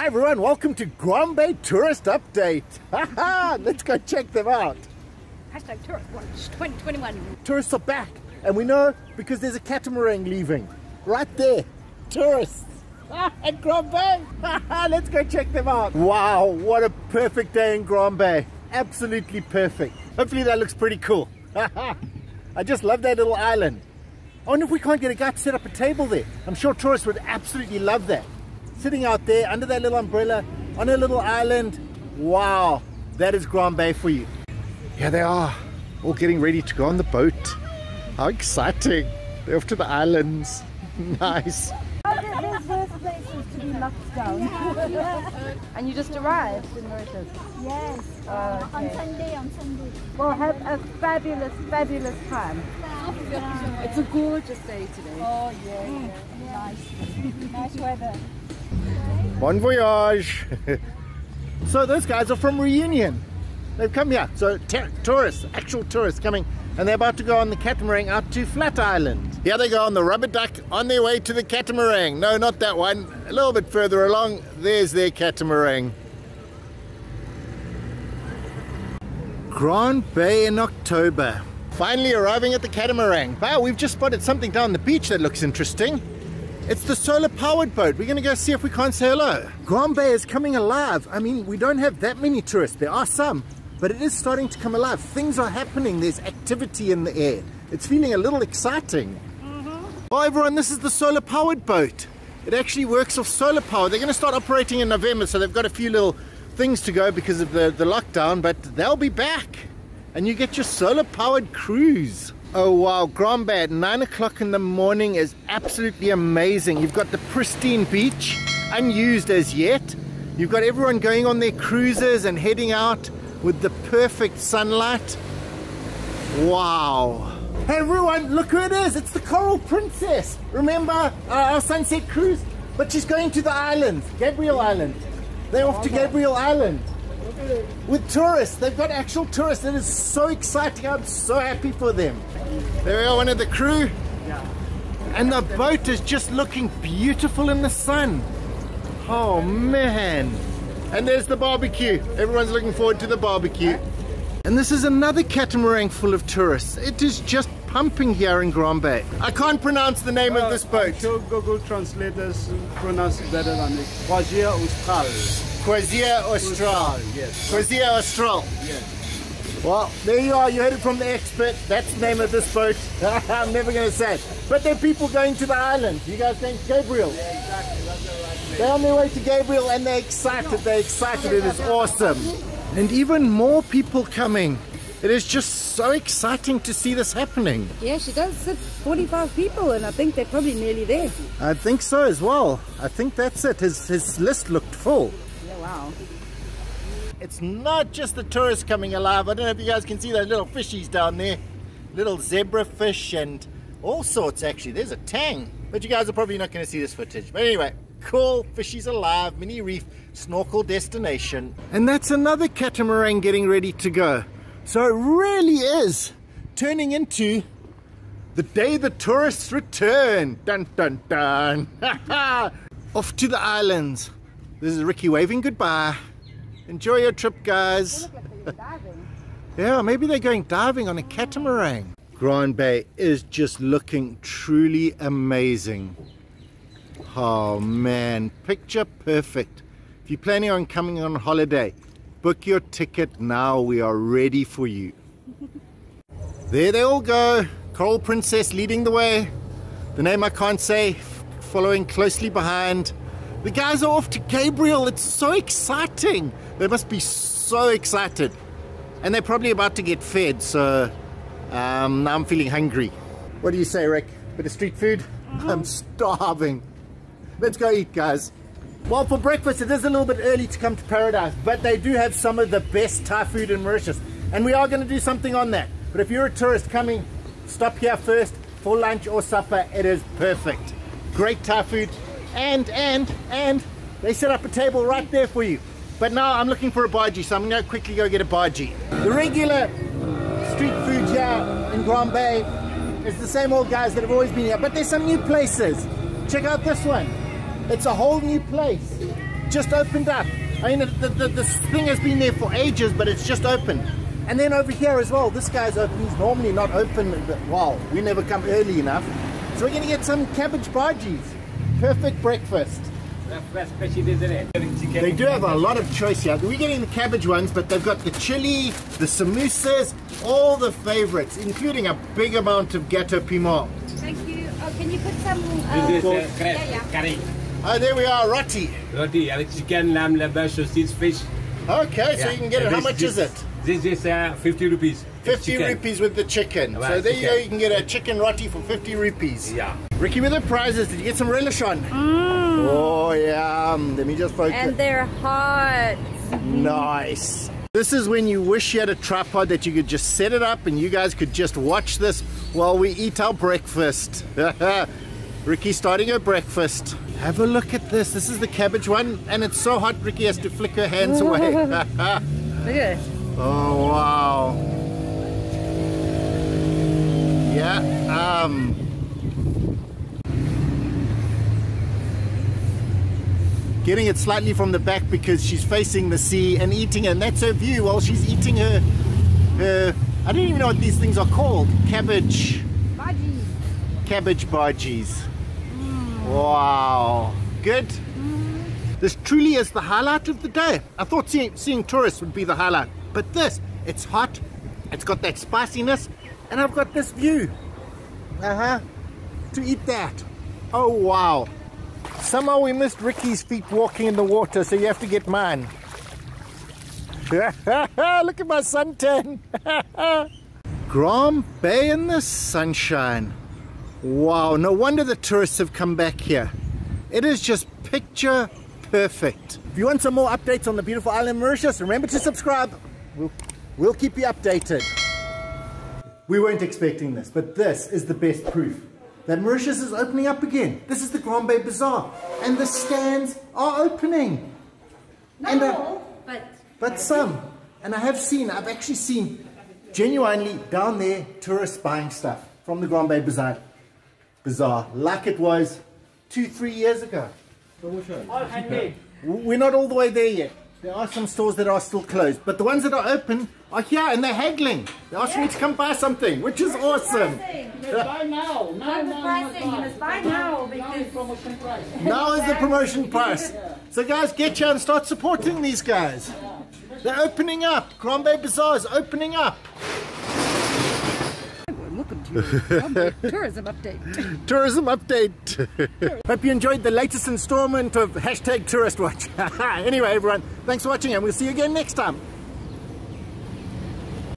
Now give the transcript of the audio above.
Hi everyone, welcome to Grand Baie Tourist Update. Let's go check them out. Hashtag Tourist Watch 2021. Tourists are back, and we know because there's a catamaran leaving. Right there, tourists at Grand Baie. Let's go check them out. Wow, what a perfect day in Grand Baie. Absolutely perfect. Hopefully that looks pretty cool. I just love that little island. I wonder if we can't get a guy to set up a table there. I'm sure tourists would absolutely love that. Sitting out there under that little umbrella on a little island. Wow, that is Grand Baie for you. Here they are, all getting ready to go on the boat. How exciting. They're off to the islands. Nice. There's worse places to be locked down. And you just arrived in Mauritius? Yes, okay. on Sunday. Well, have a fabulous time. It's a gorgeous day today. Oh yeah, nice weather. Bon voyage. So those guys are from Reunion. They've come here. So tourists, actual tourists coming, and they're about to go on the catamaran out to Flat Island. Here they go on the rubber duck on their way to the catamaran. No, not that one. A little bit further along, there's their catamaran. Grand Baie in October. Finally arriving at the catamaran. Wow, we've just spotted something down the beach that looks interesting. It's the solar powered boat. We're going to go see if we can't say hello. Grand Baie is coming alive. I mean, we don't have that many tourists. There are some, but it is starting to come alive. Things are happening. There's activity in the air. It's feeling a little exciting. Well, everyone, this is the solar powered boat. It actually works off solar power. They're going to start operating in November, so they've got a few little things to go because of the lockdown, but they'll be back. And you get your solar powered cruise. Oh wow, Grand Baie at 9 o'clock in the morning is absolutely amazing. You've got the pristine beach, unused as yet. You've got everyone going on their cruises and heading out with the perfect sunlight. Wow. Hey everyone, look who it is. It's the Coral Princess. Remember our sunset cruise? But she's going to the island, Gabriel Island. They're off to Gabriel Island. With tourists, they've got actual tourists. It is so exciting. I'm so happy for them. There we are, one of the crew. And the boat is just looking beautiful in the sun. Oh man. And there's the barbecue. Everyone's looking forward to the barbecue. And this is another catamaran full of tourists. It is just pumping here in Grand Baie. I can't pronounce the name of this boat. I'm sure Google translators pronounce it better than me. Croisière Austral. Croisière Austral. Yes. Croisière Austral. Yes. Well, there you are. You heard it from the expert. That's the name of this boat. I'm never going to say it. But there are people going to the island. You guys think Gabriel? Yeah, exactly. That's the right name. They're on their way to Gabriel and they're excited. They're excited. It is awesome. And even more people coming. It is just so exciting to see this happening. Yeah, she does sit 45 people, and I think they're probably nearly there. I think so as well. I think that's it. His list looked full. Yeah, wow. It's not just the tourists coming alive. I don't know if you guys can see those little fishies down there. Little zebra fish and all sorts actually. There's a tang. But you guys are probably not going to see this footage. But anyway, cool, fishies alive, mini reef, snorkel destination. And that's another catamaran getting ready to go. So it really is turning into the day the tourists return. Dun dun dun. Off to the islands. This is Riki waving goodbye. Enjoy your trip, guys. They look like they're diving. Yeah, maybe they're going diving on a catamaran. Grand Baie is just looking truly amazing. Oh man, picture perfect. If you're planning on coming on holiday, book your ticket now. We are ready for you. There they all go. Coral Princess leading the way. The name I can't say, following closely behind. The guys are off to Gabriel. It's so exciting. They must be so excited. And they're probably about to get fed, so now I'm feeling hungry. What do you say, Rick? Bit of street food? I'm starving. Let's go eat, guys. Well, for breakfast, it is a little bit early to come to Paradise, but they do have some of the best Thai food in Mauritius. And we are going to do something on that. But if you're a tourist coming, stop here first for lunch or supper. It is perfect. Great Thai food. And they set up a table right there for you. But now I'm looking for a bhaji, so I'm going to quickly go get a bhaji. The regular street food here in Grand Baie is the same old guys that have always been here, but there's some new places. Check out this one. It's a whole new place. just opened up. I mean, this thing has been there for ages, but it's just opened. And then over here as well, this guy's open. He's normally not open, but wow, we never come early enough. So we're going to get some cabbage bhajis. Perfect breakfast. They do have a lot of choice here. We're getting the cabbage ones, but they've got the chili, the samosas, all the favorites, including a big amount of gâteau piment. Thank you. Oh, can you put some... This is curry. Oh, there we are, roti. Roti, chicken, lamb, liver, sausage, fish. Okay, so you can get it. How much is it? This is 50 rupees. 50 rupees with the chicken. Right, so there you go, chicken. you can get a chicken roti for 50 rupees. Yeah. Riki, with the prizes, did you get some relish on? Oh, yeah. Let me just focus. And they're hot. Nice. This is when you wish you had a tripod that you could just set it up and you guys could just watch this while we eat our breakfast. Riki starting her breakfast. Have a look at this. This is the cabbage one, and it's so hot Riki has to flick her hands away. Look at this. Oh, wow. Yeah, getting it slightly from the back because she's facing the sea and eating it, and that's her view while she's eating her I don't even know what these things are called. Cabbage bhajis. Wow. Good. This truly is the highlight of the day. I thought seeing tourists would be the highlight, but this, it's hot, it's got that spiciness, and I've got this view. To eat that. Oh wow. Somehow we missed Riki's feet walking in the water, so you have to get mine. Look at my suntan. Grand Baie in the sunshine. Wow, no wonder the tourists have come back here. It is just picture perfect. If you want some more updates on the beautiful island of Mauritius, remember to subscribe. We'll keep you updated. We weren't expecting this, but this is the best proof that Mauritius is opening up again. This is the Grand Baie Bazaar, and the stands are opening. Not all, but some. And I've actually seen genuinely down there tourists buying stuff from the Grand Baie Bazaar like it was 2-3 years ago. All handmade. We're not all the way there yet. There are some stores that are still closed, but the ones that are open are here and they're haggling. They're asking me to come buy something, which is awesome. Buy now. You must buy now because Promotion price. Now is the promotion price. So guys, get here and start supporting these guys. They're opening up. Grand Baie Bazaar is opening up. welcome to tourism update. Tourism update. Hope you enjoyed the latest installment of #TouristWatch. Anyway, everyone, thanks for watching and we'll see you again next time.